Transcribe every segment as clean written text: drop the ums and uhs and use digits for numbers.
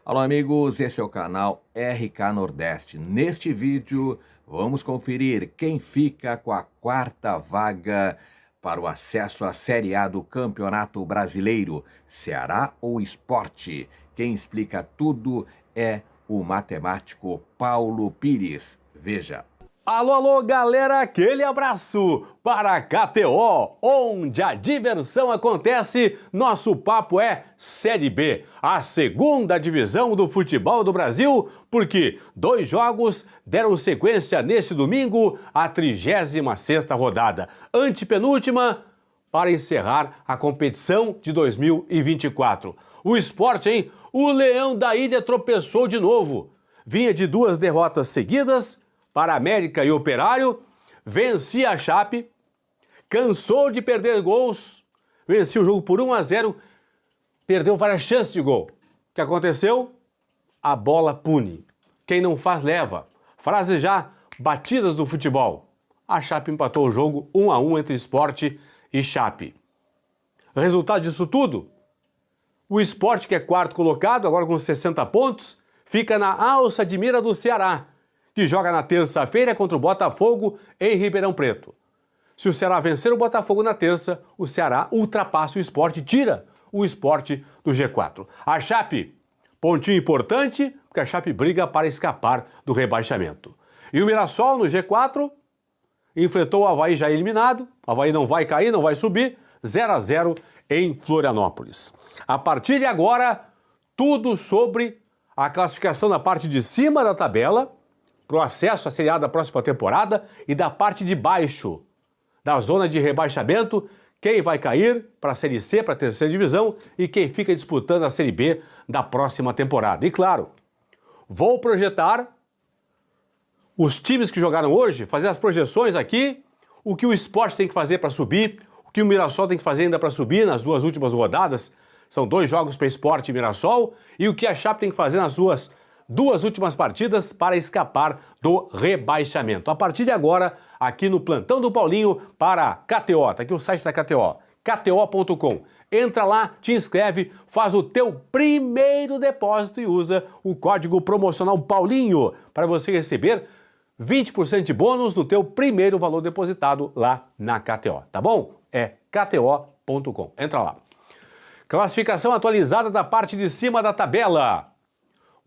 Alô amigos, esse é o canal RK Nordeste. Neste vídeo vamos conferir quem fica com a quarta vaga para o acesso à Série A do Campeonato Brasileiro, Ceará ou Sport. Quem explica tudo é o matemático Paulo Pires. Veja. Alô, alô, galera, aquele abraço para a KTO, onde a diversão acontece. Nosso papo é Série B, a segunda divisão do futebol do Brasil, porque 2 jogos deram sequência neste domingo, a 36ª rodada, antepenúltima, para encerrar a competição de 2024. O Sport, hein? O Leão da Ilha tropeçou de novo. Vinha de 2 derrotas seguidas para América e Operário, vencia a Chape, cansou de perder gols, vencia o jogo por 1-0, perdeu várias chances de gol. O que aconteceu? A bola pune. Quem não faz, leva. Frases já batidas do futebol. A Chape empatou o jogo 1-1 entre Sport e Chape. Resultado disso tudo? O Sport, que é quarto colocado, agora com 60 pontos, fica na alça de mira do Ceará, que joga na terça-feira contra o Botafogo em Ribeirão Preto. Se o Ceará vencer o Botafogo na terça, o Ceará ultrapassa o Sport, tira o Sport do G4. A Chape, pontinho importante, porque a Chape briga para escapar do rebaixamento. E o Mirassol no G4 enfrentou o Avaí já eliminado, o Avaí não vai cair, não vai subir, 0-0 em Florianópolis. A partir de agora, tudo sobre a classificação na parte de cima da tabela, para o acesso à Série A da próxima temporada, e da parte de baixo, da zona de rebaixamento, quem vai cair para a Série C, para a terceira divisão, e quem fica disputando a Série B da próxima temporada. E claro, vou projetar os times que jogaram hoje, fazer as projeções aqui, o que o Sport tem que fazer para subir, o que o Mirassol tem que fazer ainda para subir nas 2 últimas rodadas, são 2 jogos para Sport e Mirassol, e o que a Chape tem que fazer nas suas 2 últimas partidas para escapar do rebaixamento. A partir de agora, aqui no Plantão do Paulinho para a KTO, tá aqui o site da KTO, kto.com. Entra lá, te inscreve, faz o teu primeiro depósito e usa o código promocional Paulinho para você receber 20% de bônus no teu primeiro valor depositado lá na KTO, tá bom? É kto.com. Entra lá. Classificação atualizada da parte de cima da tabela.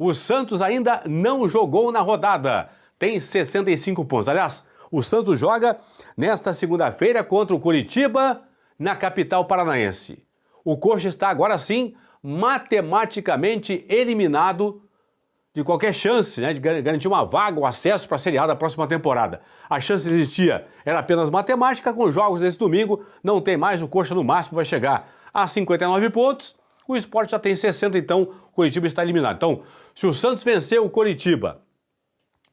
O Santos ainda não jogou na rodada, tem 65 pontos. Aliás, o Santos joga nesta segunda-feira contra o Coritiba, na capital paranaense. O Coxa está agora sim matematicamente eliminado de qualquer chance, né, de garantir uma vaga ou acesso para a Série A da próxima temporada. A chance existia, era apenas matemática. Com jogos esse domingo, não tem mais. O Coxa no máximo vai chegar a 59 pontos. O Sport já tem 60, então o Coritiba está eliminado. Então, se o Santos vencer o Coritiba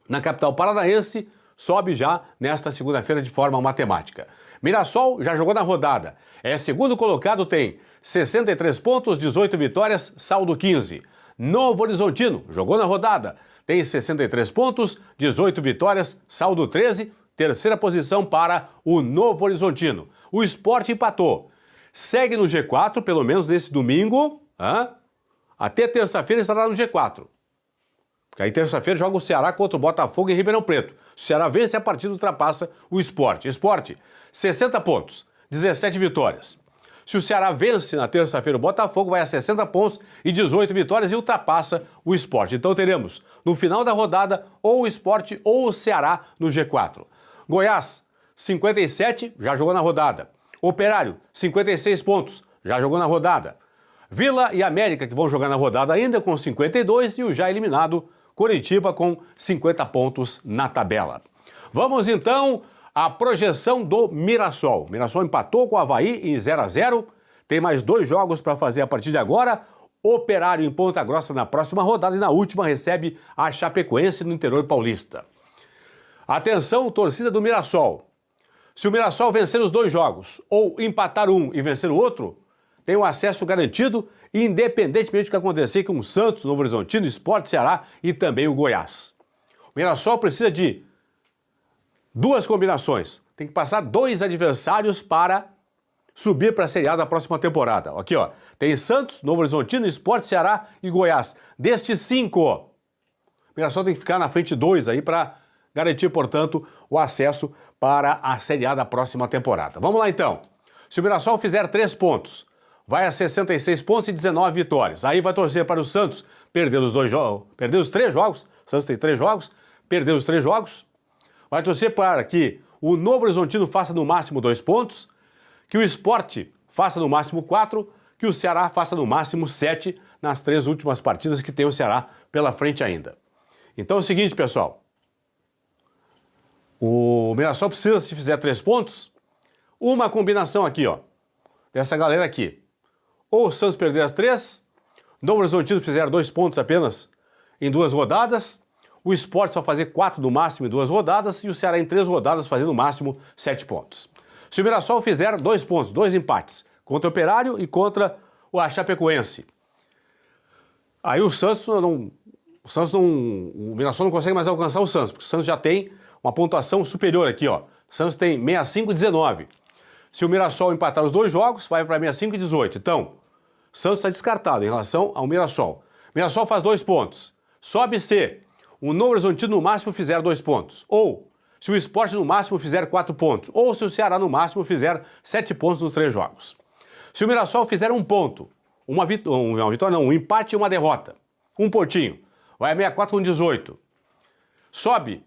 na capital paranaense, sobe já nesta segunda-feira de forma matemática. Mirassol já jogou na rodada. É segundo colocado, tem 63 pontos, 18 vitórias, saldo 15. Novo Horizontino jogou na rodada. Tem 63 pontos, 18 vitórias, saldo 13. Terceira posição para o Novo Horizontino. O Sport empatou. Segue no G4, pelo menos nesse domingo. Até terça-feira estará no G4. Porque aí terça-feira joga o Ceará contra o Botafogo em Ribeirão Preto. Se o Ceará vence, a partida ultrapassa o Sport. Sport, 60 pontos, 17 vitórias. Se o Ceará vence na terça-feira o Botafogo, vai a 60 pontos e 18 vitórias e ultrapassa o Sport. Então teremos, no final da rodada, ou o Sport ou o Ceará no G4. Goiás, 57, já jogou na rodada. Operário, 56 pontos, já jogou na rodada. Vila e América, que vão jogar na rodada ainda, com 52, e o já eliminado Coritiba com 50 pontos na tabela. Vamos então à projeção do Mirassol. Mirassol empatou com o Avaí em 0-0, tem mais 2 jogos para fazer a partir de agora. Operário em Ponta Grossa na próxima rodada e na última recebe a Chapecoense no interior paulista. Atenção, torcida do Mirassol. Se o Mirassol vencer os 2 jogos, ou empatar um e vencer o outro, tem o acesso garantido, independentemente do que acontecer com o Santos, Novo Horizontino, Sport, Ceará e também o Goiás. O Mirassol precisa de 2 combinações. Tem que passar 2 adversários para subir para a Série A da próxima temporada. Aqui, ó, tem Santos, Novo Horizontino, Sport, Ceará e Goiás. Destes 5, o Mirassol tem que ficar na frente 2 aí para garantir, portanto, o acesso para a Série A da próxima temporada. Vamos lá, então. Se o Mirassol fizer 3 pontos, vai a 66 pontos e 19 vitórias. Aí vai torcer para o Santos perder os 3 jogos. O Santos tem 3 jogos, perder os 3 jogos. Vai torcer para que o Novo Horizontino faça no máximo 2 pontos, que o Sport faça no máximo 4, que o Ceará faça no máximo 7 nas 3 últimas partidas que tem o Ceará pela frente ainda. Então é o seguinte, pessoal. O Mirassol precisa, se fizer 3 pontos, uma combinação aqui, ó, dessa galera aqui. Ou o Santos perder as 3, o Novo Horizontino fizer 2 pontos apenas em 2 rodadas, o Sport só fazer 4 no máximo em 2 rodadas e o Ceará em 3 rodadas fazendo no máximo 7 pontos. Se o Mirassol fizer 2 pontos, 2 empates, contra o Operário e contra o Chapecoense, aí o Mirassol não consegue mais alcançar o Santos, porque o Santos já tem uma pontuação superior aqui, ó. O Santos tem 65 e 19. Se o Mirassol empatar os 2 jogos, vai para 65 e 18. Então, o Santos está descartado em relação ao Mirassol. O Mirassol faz 2 pontos. Sobe se o Novo Horizontino no máximo fizer 2 pontos. Ou se o Sport no máximo fizer 4 pontos. Ou se o Ceará no máximo fizer 7 pontos nos 3 jogos. Se o Mirassol fizer 1 ponto, um empate e uma derrota, um pontinho, vai a 64 com 18. Sobe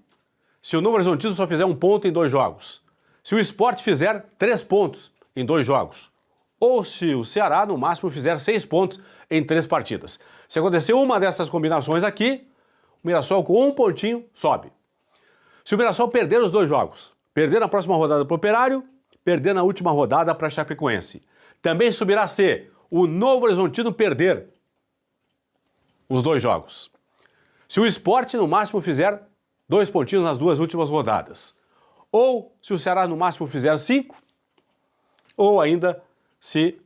se o Novo Horizontino só fizer 1 ponto em 2 jogos. Se o Sport fizer 3 pontos em 2 jogos. Ou se o Ceará no máximo fizer 6 pontos em 3 partidas. Se acontecer uma dessas combinações aqui, o Mirassol com 1 pontinho sobe. Se o Mirassol perder os 2 jogos, perder na próxima rodada para o Operário, perder na última rodada para a Chapecoense, também subirá se o Novo Horizontino perder os 2 jogos. Se o Sport no máximo fizer 2 pontinhos nas 2 últimas rodadas. Ou se o Ceará no máximo fizer 5, ou ainda se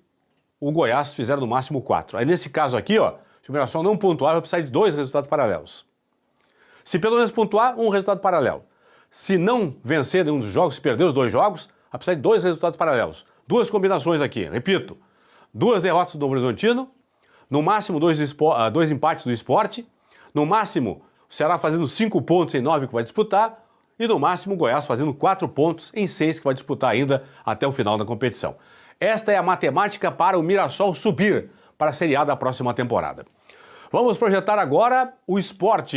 o Goiás fizer no máximo 4. Aí nesse caso aqui, ó, se o Mirassol não pontuar, vai precisar de 2 resultados paralelos. Se pelo menos pontuar, um resultado paralelo. Se não vencer nenhum dos jogos, se perder os 2 jogos, vai precisar de 2 resultados paralelos. 2 combinações aqui, repito. 2 derrotas do Novo Horizontino, no máximo 2 empates do Sport, no máximo o Ceará fazendo 5 pontos em 9 que vai disputar, e no máximo o Goiás fazendo 4 pontos em 6 que vai disputar ainda até o final da competição. Esta é a matemática para o Mirassol subir para a Série A da próxima temporada. Vamos projetar agora o Sport.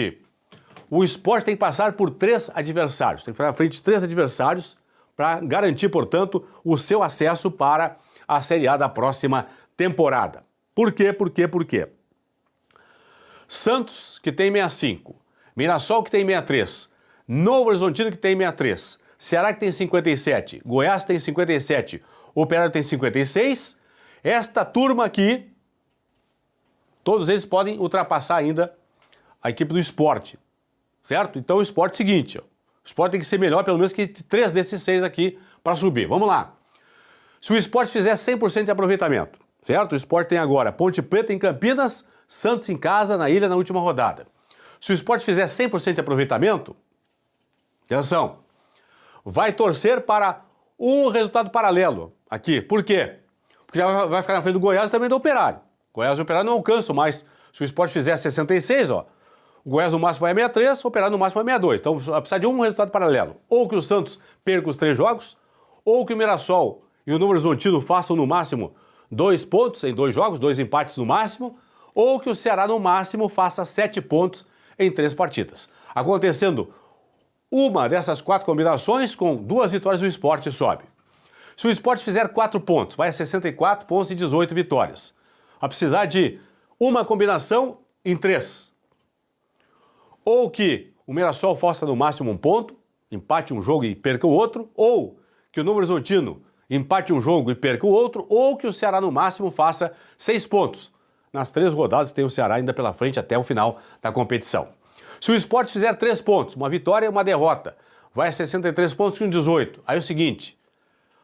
O Sport tem que passar por 3 adversários, tem que fazer à frente de 3 adversários para garantir, portanto, o seu acesso para a Série A da próxima temporada. Por quê? Por quê? Santos, que tem 65, Mirassol, que tem 63, Novo Horizontino, que tem 63, Ceará, que tem 57, Goiás tem 57, Operário tem 56. Esta turma aqui, todos eles podem ultrapassar ainda a equipe do Sport, certo? Então o Sport é o seguinte, ó, o Sport tem que ser melhor pelo menos que 3 desses 6 aqui para subir. Vamos lá. Se o Sport fizer 100% de aproveitamento, certo? O Sport tem agora Ponte Preta em Campinas, Santos em casa, na Ilha, na última rodada. Se o Sport fizer 100% de aproveitamento, atenção, vai torcer para um resultado paralelo aqui. Por quê? Porque já vai ficar na frente do Goiás e também do Operário. Goiás e Operário não alcançam mais. Se o Sport fizer 66, ó, o Goiás no máximo vai a 63, o Operário no máximo vai a 62. Então vai precisar de um resultado paralelo. Ou que o Santos perca os 3 jogos, ou que o Mirassol e o Novo Horizontino façam no máximo 2 pontos em 2 jogos, 2 empates no máximo, ou que o Ceará no máximo faça 7 pontos em 3 partidas. Acontecendo uma dessas 4 combinações, com 2 vitórias o Sport sobe. Se o Sport fizer 4 pontos, vai a 64 pontos e 18 vitórias. Vai precisar de uma combinação em 3. Ou que o Mirassol faça no máximo 1 ponto, empate um jogo e perca o outro, ou que o Novo Horizontino empate um jogo e perca o outro, ou que o Ceará no máximo faça 6 pontos. Nas 3 rodadas tem o Ceará ainda pela frente até o final da competição. Se o Sport fizer 3 pontos, uma vitória e uma derrota, vai a 63 pontos com 18. Aí é o seguinte,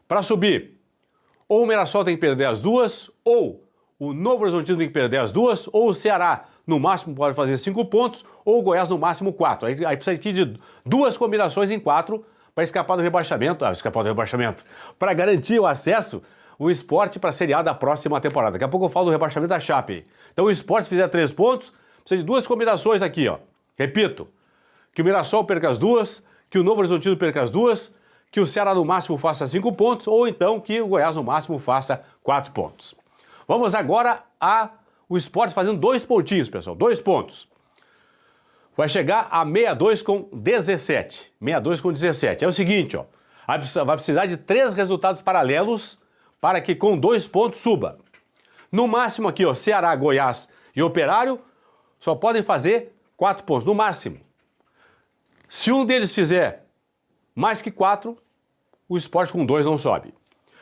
para subir, ou o Mirassol tem que perder as 2, ou o Novo Horizontino tem que perder as 2, ou o Ceará no máximo pode fazer 5 pontos, ou o Goiás no máximo 4. Aí precisa aqui de 2 combinações em 4 para escapar do rebaixamento, para garantir o acesso o Sport para a Série A da próxima temporada. Daqui a pouco eu falo do rebaixamento da Chape. Então o Sport, se fizer 3 pontos, precisa de 2 combinações aqui, ó. Repito, que o Mirassol perca as 2, que o Novo Horizontino perca as 2, que o Ceará no máximo faça 5 pontos, ou então que o Goiás no máximo faça 4 pontos. Vamos agora o Sport fazendo 2 pontinhos, pessoal, 2 pontos. Vai chegar a 62 com 17. 62 com 17. É o seguinte, ó. Vai precisar de 3 resultados paralelos para que com 2 pontos suba. No máximo aqui, ó, Ceará, Goiás e Operário só podem fazer 4 pontos, no máximo. Se um deles fizer mais que 4, o Sport com 2 não sobe.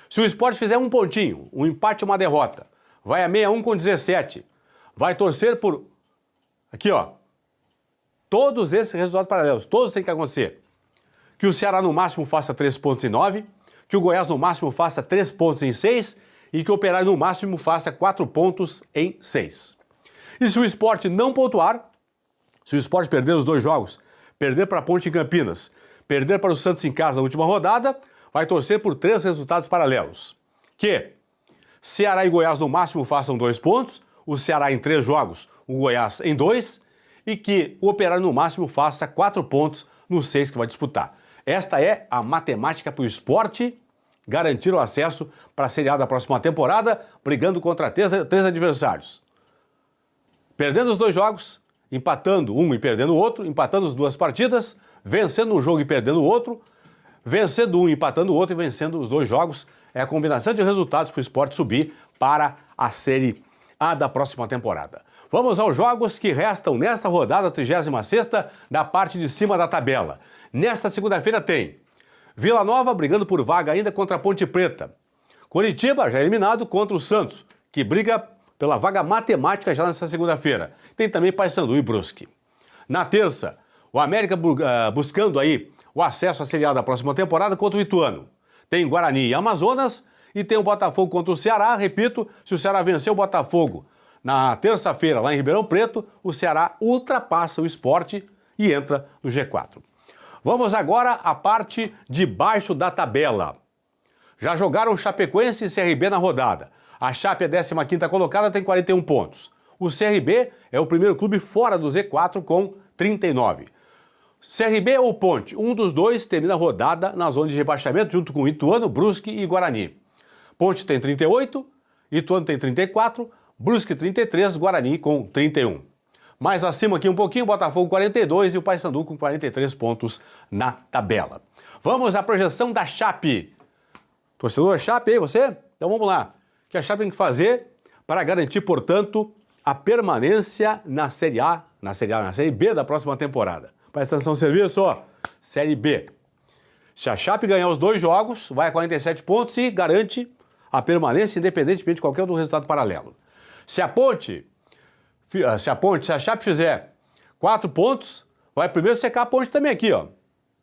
Se o Sport fizer um pontinho, um empate ou uma derrota, vai a 61 com 17. Vai torcer por... Aqui, ó. Todos esses resultados paralelos, todos têm que acontecer. Que o Ceará no máximo faça 3 pontos em 9, que o Goiás no máximo faça 3 pontos em 6 e que o Operário no máximo faça 4 pontos em 6. E se o Sport não pontuar, se o Sport perder os 2 jogos, perder para a Ponte em Campinas, perder para o Santos em casa na última rodada, vai torcer por 3 resultados paralelos. Que Ceará e Goiás no máximo façam 2 pontos, o Ceará em 3 jogos, o Goiás em 2, e que o Operário no máximo faça 4 pontos nos 6 que vai disputar. Esta é a matemática para o Sport garantir o acesso para a Série A da próxima temporada, brigando contra 3 adversários. Perdendo os 2 jogos, empatando um e perdendo o outro, empatando as 2 partidas, vencendo um jogo e perdendo o outro, vencendo um e empatando o outro e vencendo os 2 jogos. É a combinação de resultados para o Sport subir para a Série A da próxima temporada. Vamos aos jogos que restam nesta rodada 36ª da parte de cima da tabela. Nesta segunda-feira tem Vila Nova brigando por vaga ainda contra a Ponte Preta. Coritiba já eliminado contra o Santos, que briga pela vaga matemática já nessa segunda-feira. Tem também Paysandu e Brusque. Na terça, o América buscando aí o acesso à Série A da próxima temporada contra o Ituano. Tem Guarani e Amazonas e tem o Botafogo contra o Ceará. Repito, se o Ceará vencer o Botafogo na terça-feira lá em Ribeirão Preto, o Ceará ultrapassa o Sport e entra no G4. Vamos agora à parte de baixo da tabela. Já jogaram Chapecoense e CRB na rodada. A Chape é 15ª colocada, tem 41 pontos. O CRB é o primeiro clube fora do Z4 com 39. CRB ou Ponte, um dos dois termina a rodada na zona de rebaixamento junto com Ituano, Brusque e Guarani. Ponte tem 38, Ituano tem 34, Brusque 33, Guarani com 31. Mais acima aqui um pouquinho, Botafogo 42 e o Paysandu com 43 pontos na tabela. Vamos à projeção da Chape. Torcedor Chape aí, você? Então vamos lá. O que a Chape tem que fazer para garantir, portanto, a permanência na Série A, na Série B da próxima temporada. Presta atenção no serviço, ó. Série B. Se a Chape ganhar os 2 jogos, vai a 47 pontos e garante a permanência independentemente de qualquer outro resultado paralelo. Se a Chape fizer 4 pontos, vai primeiro secar a Ponte também aqui, ó.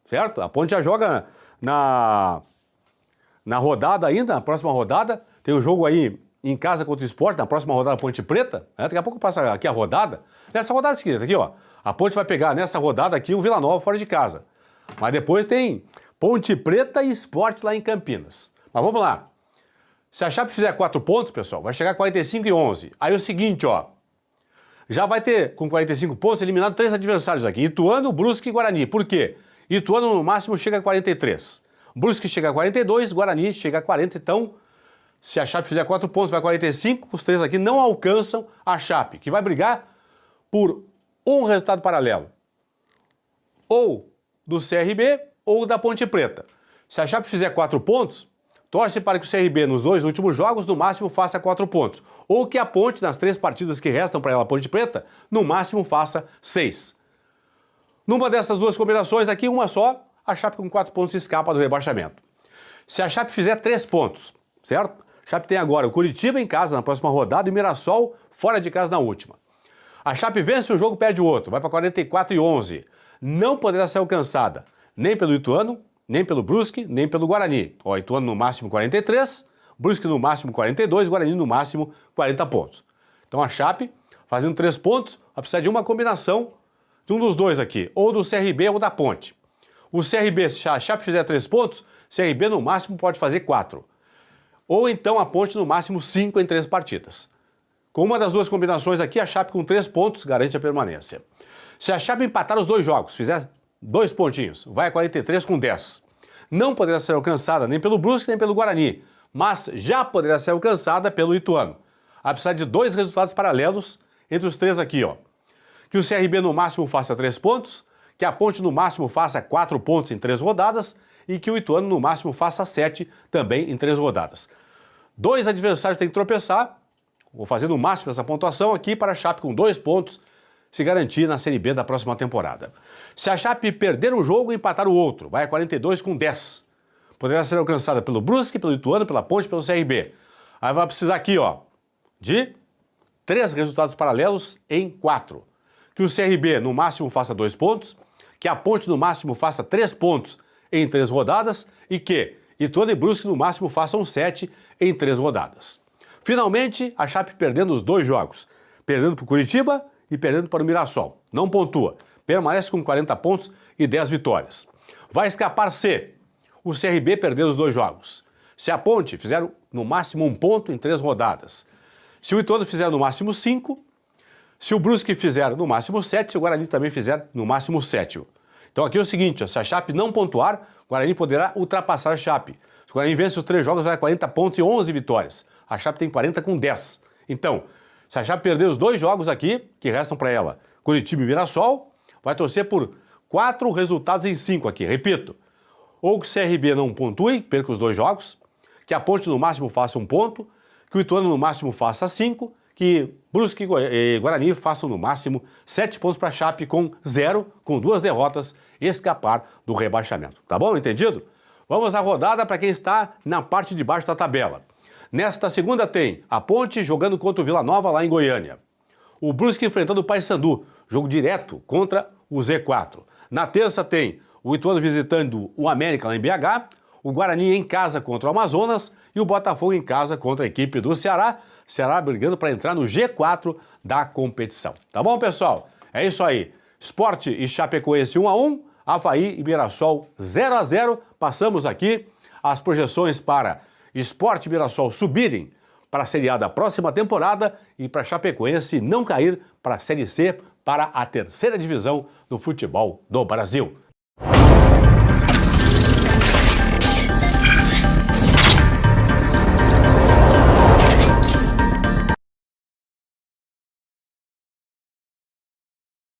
Certo? A Ponte já joga na rodada ainda, na próxima rodada. Tem um jogo aí em casa contra o Sport, na próxima rodada Ponte Preta. Né? Daqui a pouco passa aqui a rodada. Nessa rodada seguinte, aqui, ó. A Ponte vai pegar nessa rodada aqui o Vila Nova fora de casa. Mas depois tem Ponte Preta e Sport lá em Campinas. Mas vamos lá. Se a Chape fizer 4 pontos, pessoal, vai chegar a 45 e 11. Aí é o seguinte, ó. Já vai ter, com 45 pontos, eliminado 3 adversários aqui. Ituano, Brusque e Guarani. Por quê? Ituano, no máximo, chega a 43. Brusque chega a 42, Guarani chega a 40. Então, se a Chape fizer 4 pontos, vai a 45. Os 3 aqui não alcançam a Chape, que vai brigar por um resultado paralelo. Ou do CRB ou da Ponte Preta. Se a Chape fizer 4 pontos, torce para que o CRB nos 2 últimos jogos, no máximo, faça 4 pontos. Ou que a Ponte, nas 3 partidas que restam para ela, a Ponte Preta, no máximo faça 6. Numa dessas 2 combinações aqui, uma só, a Chape com 4 pontos escapa do rebaixamento. Se a Chape fizer 3 pontos, certo? A Chape tem agora o Coritiba em casa na próxima rodada e o Mirassol fora de casa na última. A Chape vence um jogo, perde o outro, vai para 44 e 11. Não poderá ser alcançada nem pelo Ituano, nem pelo Brusque, nem pelo Guarani. Ó, Ituano no máximo 43, Brusque no máximo 42, Guarani no máximo 40 pontos. Então a Chape, fazendo 3 pontos, vai precisar de uma combinação de um dos 2 aqui, ou do CRB ou da Ponte. O CRB, se a Chape fizer 3 pontos, CRB no máximo pode fazer 4. ou então a Ponte no máximo 5 em 3 partidas. Com uma das duas combinações aqui, a Chape com 3 pontos garante a permanência. Se a Chape empatar os 2 jogos, fizer 2 pontinhos, vai a 43 com 10. Não poderá ser alcançada nem pelo Brusque nem pelo Guarani, mas já poderá ser alcançada pelo Ituano. A precisar de 2 resultados paralelos entre os 3 aqui, ó. Que o CRB no máximo faça 3 pontos, que a Ponte no máximo faça 4 pontos em 3 rodadas e que o Ituano no máximo faça 7 também em 3 rodadas. 2 adversários têm que tropeçar, vou fazer no máximo essa pontuação aqui para a Chape com 2 pontos se garantir na Série B da próxima temporada. Se a Chape perder um jogo e empatar o outro, vai a 42 com 10. Poderá ser alcançada pelo Brusque, pelo Ituano, pela Ponte, pelo CRB. Aí vai precisar aqui, ó, de 3 resultados paralelos em 4. Que o CRB no máximo faça 2 pontos, que a Ponte no máximo faça 3 pontos em 3 rodadas e que Ituano e Brusque no máximo façam 7 em 3 rodadas. Finalmente, a Chape perdendo os 2 jogos, perdendo para o Curitiba e perdendo para o Mirassol. Não pontua, permanece com 40 pontos e 10 vitórias. Vai escapar se o CRB perder os 2 jogos, se a Ponte fizer no máximo 1 ponto em 3 rodadas, se o Ituano fizer no máximo 5, se o Brusque fizer no máximo 7, se o Guarani também fizer no máximo 7. Então aqui é o seguinte, ó, se a Chape não pontuar, o Guarani poderá ultrapassar a Chape. Se o Guarani vence os 3 jogos, vai a 40 pontos e 11 vitórias. A Chape tem 40 com 10. Então, se a Chape perder os 2 jogos aqui, que restam para ela, Curitiba e Mirassol, vai torcer por 4 resultados em 5 aqui. Repito, ou que o CRB não pontue, perca os 2 jogos, que a Ponte no máximo faça 1 ponto, que o Ituano no máximo faça 5, que Brusque e Guarani façam no máximo 7 pontos para a Chape com 0, com 2 derrotas, escapar do rebaixamento. Tá bom? Entendido? Vamos à rodada para quem está na parte de baixo da tabela. Nesta segunda tem a Ponte jogando contra o Vila Nova lá em Goiânia. O Brusque enfrentando o Paysandu, jogo direto contra o Z4. Na terça tem o Ituano visitando o América lá em BH, o Guarani em casa contra o Amazonas e o Botafogo em casa contra a equipe do Ceará. Ceará brigando para entrar no G4 da competição. Tá bom, pessoal? É isso aí. Sport e Chapecoense 1-1, Avaí e Mirassol 0-0. Passamos aqui as projeções para Sport e Mirassol subirem para a Série A da próxima temporada e para Chapecoense não cair para a Série C, para a 3ª divisão do futebol do Brasil.